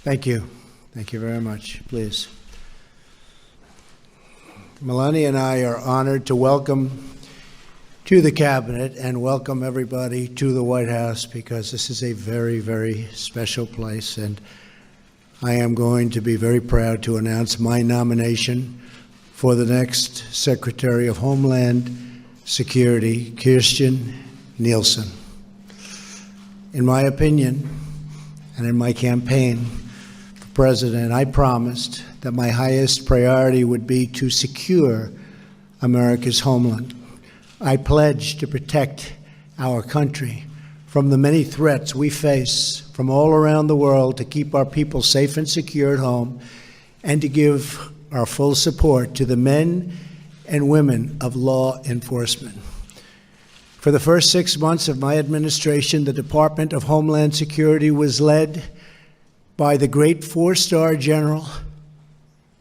Thank you. Thank you very much. Please. Melania and I are honored to welcome to the Cabinet and welcome everybody to the White House, because this is a very, very special place, and I am going to be very proud to announce my nomination for the next Secretary of Homeland Security, Kirstjen Nielsen. In my opinion, and in my campaign for president, I promised that my highest priority would be to secure America's homeland. I pledged to protect our country from the many threats we face from all around the world, to keep our people safe and secure at home, and to give our full support to the men and women of law enforcement. For the first 6 months of my administration, the Department of Homeland Security was led by the great four-star General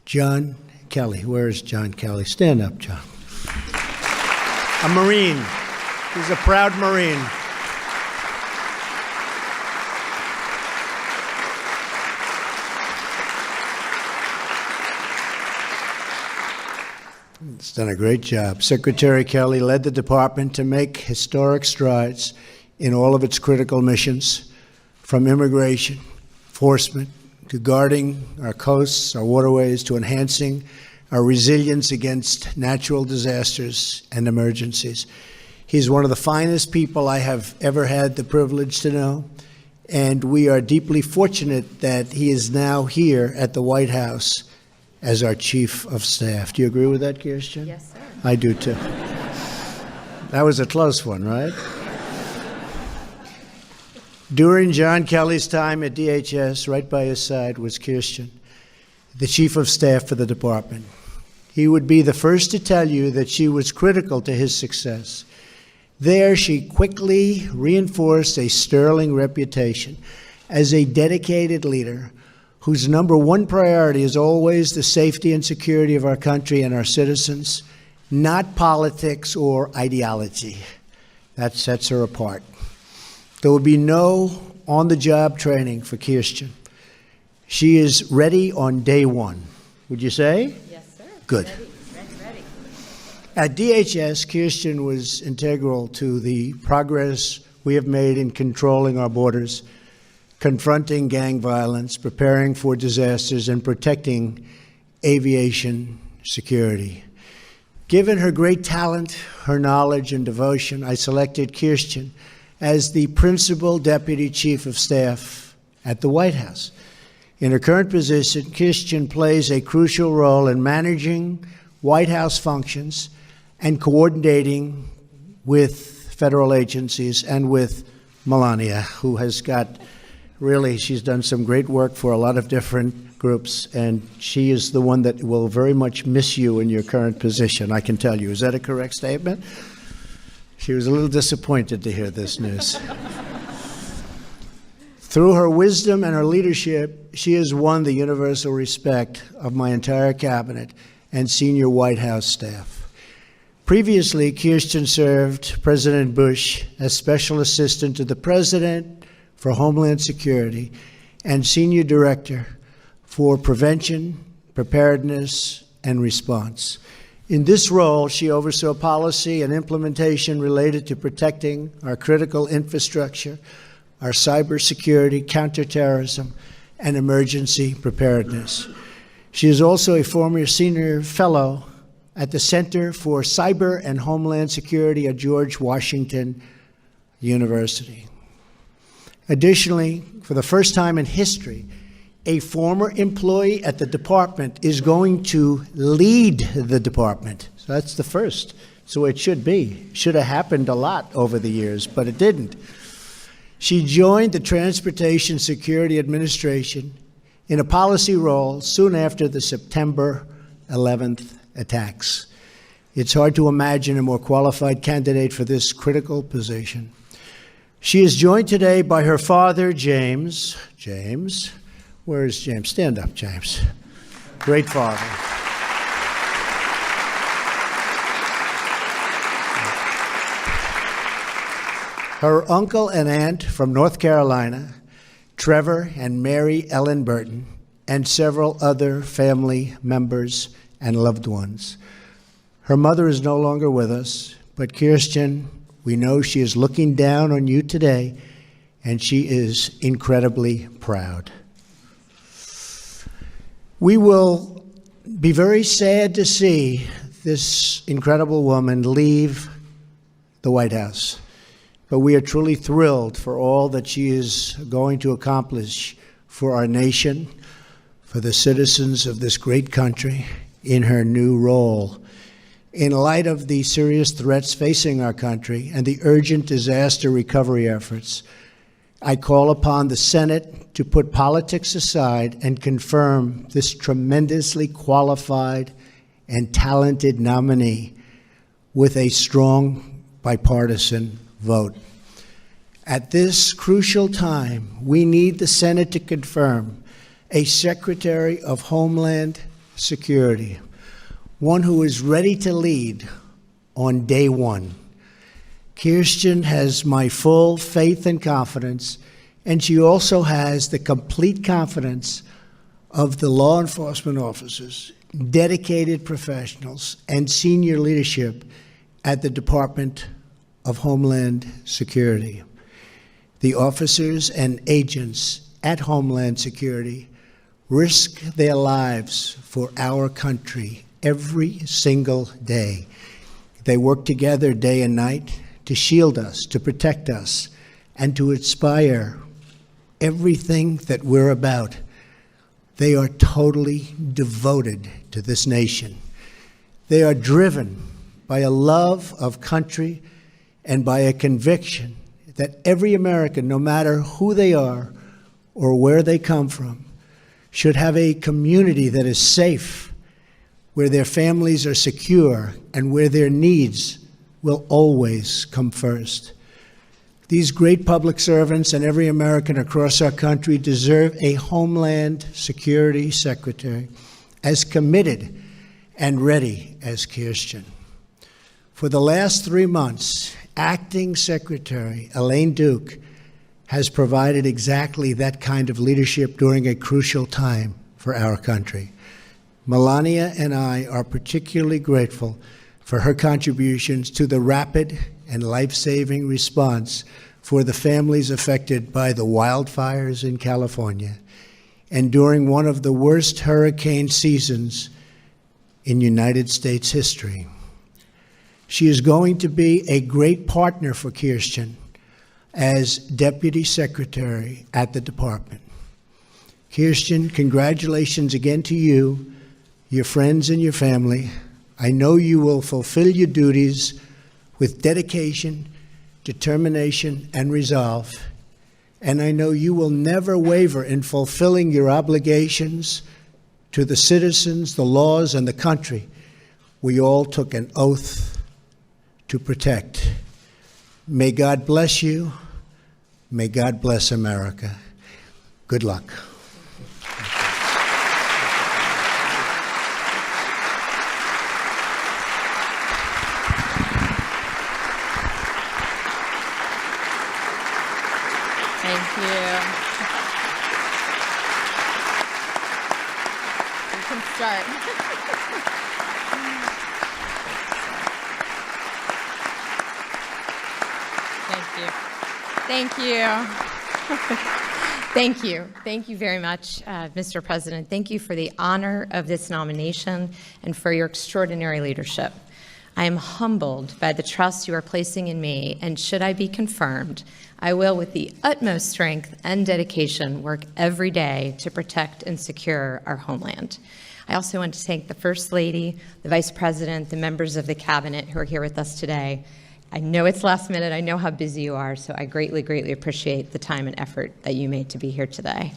John Kelly. Where is John Kelly? Stand up, John. A Marine. He's a proud Marine. He's done a great job. Secretary Kelly led the department to make historic strides in all of its critical missions, from immigration, enforcement, to guarding our coasts, our waterways, to enhancing our resilience against natural disasters and emergencies. He's one of the finest people I have ever had the privilege to know, and we are deeply fortunate that he is now here at the White House as our Chief of Staff. Do you agree with that, Kirstjen? Yes, sir. I do, too. That was a close one, right? During John Kelly's time at DHS, right by his side was Kirstjen, the Chief of Staff for the department. He would be the first to tell you that she was critical to his success. There, she quickly reinforced a sterling reputation as a dedicated leader whose number one priority is always the safety and security of our country and our citizens, not politics or ideology. That sets her apart. There will be no on-the-job training for Kirstjen. She is ready on day one. Would you say? Yes, sir. Good. Ready. At DHS, Kirstjen was integral to the progress we have made in controlling our borders, confronting gang violence, preparing for disasters, and protecting aviation security. Given her great talent, her knowledge, and devotion, I selected Kirstjen as the Principal Deputy Chief of Staff at the White House. In her current position, Kirstjen plays a crucial role in managing White House functions and coordinating with federal agencies and with Melania, who has got really, she's done some great work for a lot of different groups, and she is the one that will very much miss you in your current position, I can tell you. Is that a correct statement? She was a little disappointed to hear this news. Through her wisdom and her leadership, she has won the universal respect of my entire cabinet and senior White House staff. Previously, Kirstjen served President Bush as Special Assistant to the President for Homeland Security and Senior Director for Prevention, Preparedness, and Response. In this role, she oversaw policy and implementation related to protecting our critical infrastructure, our cybersecurity, counterterrorism, and emergency preparedness. She is also a former senior fellow at the Center for Cyber and Homeland Security at George Washington University. Additionally, for the first time in history, a former employee at the department is going to lead the department. So that's the first. So it should be. Should have happened a lot over the years, but it didn't. She joined the Transportation Security Administration in a policy role soon after the September 11th attacks. It's hard to imagine a more qualified candidate for this critical position. She is joined today by her father, James. James, where is James? Stand up, James. Great father. Her uncle and aunt from North Carolina, Trevor and Mary Ellen Burton, and several other family members and loved ones. Her mother is no longer with us, but Kirstjen, we know she is looking down on you today, and she is incredibly proud. We will be very sad to see this incredible woman leave the White House, but we are truly thrilled for all that she is going to accomplish for our nation, for the citizens of this great country in her new role. In light of the serious threats facing our country and the urgent disaster recovery efforts, I call upon the Senate to put politics aside and confirm this tremendously qualified and talented nominee with a strong bipartisan vote. At this crucial time, we need the Senate to confirm a Secretary of Homeland Security, one who is ready to lead on day one. Kirstjen has my full faith and confidence, and she also has the complete confidence of the law enforcement officers, dedicated professionals, and senior leadership at the Department of Homeland Security. The officers and agents at Homeland Security risk their lives for our country every single day. They work together day and night to shield us, to protect us, and to inspire everything that we're about. They are totally devoted to this nation. They are driven by a love of country and by a conviction that every American, no matter who they are or where they come from, should have a community that is safe, where their families are secure, and where their needs will always come first. These great public servants and every American across our country deserve a Homeland Security Secretary as committed and ready as Kirstjen. For the last 3 months, Acting Secretary Elaine has provided exactly that kind of leadership during a crucial time for our country. Melania and I are particularly grateful for her contributions to the rapid and life-saving response for the families affected by the wildfires in California and during one of the worst hurricane seasons in United States history. She is going to be a great partner for Kirstjen as Deputy Secretary at the Department. Kirstjen, congratulations again to you, your friends, and your family. I know you will fulfill your duties with dedication, determination, and resolve. And I know you will never waver in fulfilling your obligations to the citizens, the laws, and the country we all took an oath to protect. May God bless you. May God bless America. Good luck. Thank you. You can start. Thank you. Thank you. Thank you. Thank you very much, Mr. President. Thank you for the honor of this nomination and for your extraordinary leadership. I am humbled by the trust you are placing in me, and should I be confirmed, I will, with the utmost strength and dedication, work every day to protect and secure our homeland. I also want to thank the First Lady, the Vice President, the members of the Cabinet who are here with us today. I know it's last minute, I know how busy you are, so I greatly, greatly appreciate the time and effort that you made to be here today.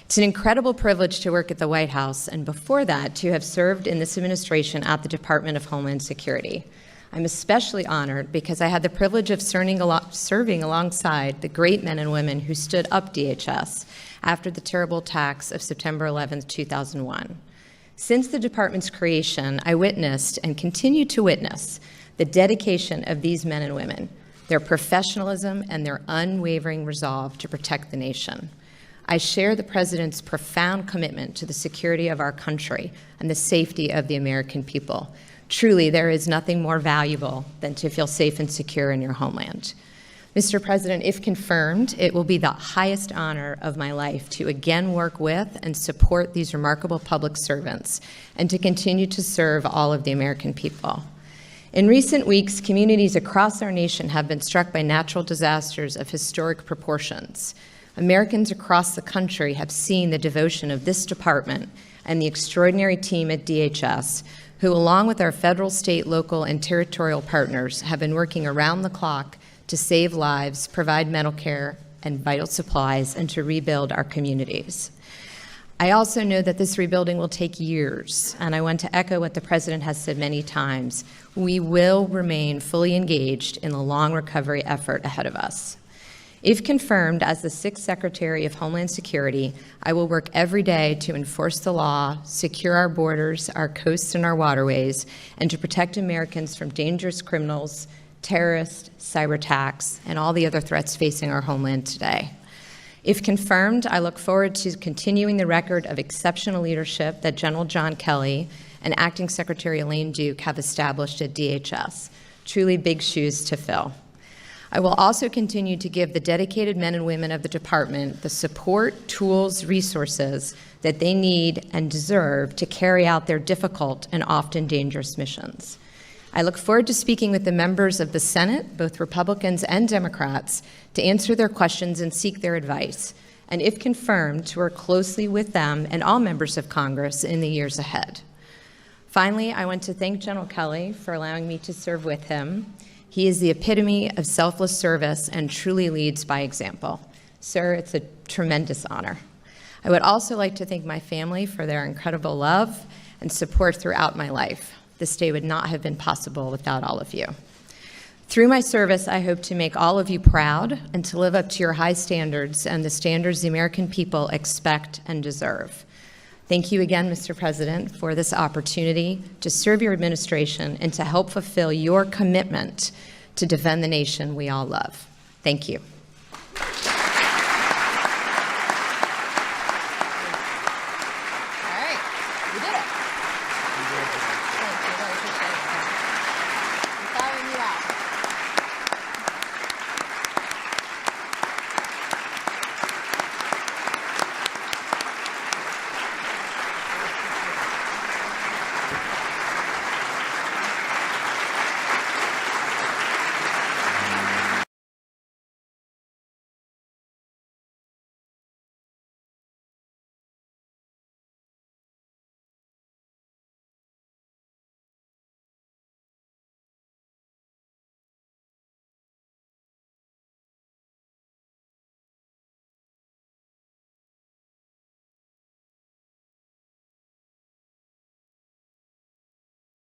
It's an incredible privilege to work at the White House, and before that, to have served in this administration at the Department of Homeland Security. I'm especially honored because I had the privilege of serving alongside the great men and women who stood up DHS after the terrible attacks of September 11th, 2001. Since the department's creation, I witnessed and continue to witness the dedication of these men and women, their professionalism and their unwavering resolve to protect the nation. I share the President's profound commitment to the security of our country and the safety of the American people. Truly, there is nothing more valuable than to feel safe and secure in your homeland. Mr. President, if confirmed, it will be the highest honor of my life to again work with and support these remarkable public servants and to continue to serve all of the American people. In recent weeks, communities across our nation have been struck by natural disasters of historic proportions. Americans across the country have seen the devotion of this department and the extraordinary team at DHS, who, along with our federal, state, local, and territorial partners, have been working around the clock to save lives, provide medical care and vital supplies, and to rebuild our communities. I also know that this rebuilding will take years, and I want to echo what the President has said many times. We will remain fully engaged in the long recovery effort ahead of us. If confirmed as the 6th Secretary of Homeland Security, I will work every day to enforce the law, secure our borders, our coasts, and our waterways, and to protect Americans from dangerous criminals, terrorists, cyber attacks, and all the other threats facing our homeland today. If confirmed, I look forward to continuing the record of exceptional leadership that General John Kelly and Acting Secretary Elaine have established at DHS. Truly big shoes to fill. I will also continue to give the dedicated men and women of the department the support, tools, resources that they need and deserve to carry out their difficult and often dangerous missions. I look forward to speaking with the members of the Senate, both Republicans and Democrats, to answer their questions and seek their advice, and if confirmed, to work closely with them and all members of Congress in the years ahead. Finally, I want to thank General Kelly for allowing me to serve with him. He is the epitome of selfless service and truly leads by example. Sir, it's a tremendous honor. I would also like to thank my family for their incredible love and support throughout my life. This day would not have been possible without all of you. Through my service, I hope to make all of you proud and to live up to your high standards and the standards the American people expect and deserve. Thank you again, Mr. President, for this opportunity to serve your administration and to help fulfill your commitment to defend the nation we all love. Thank you.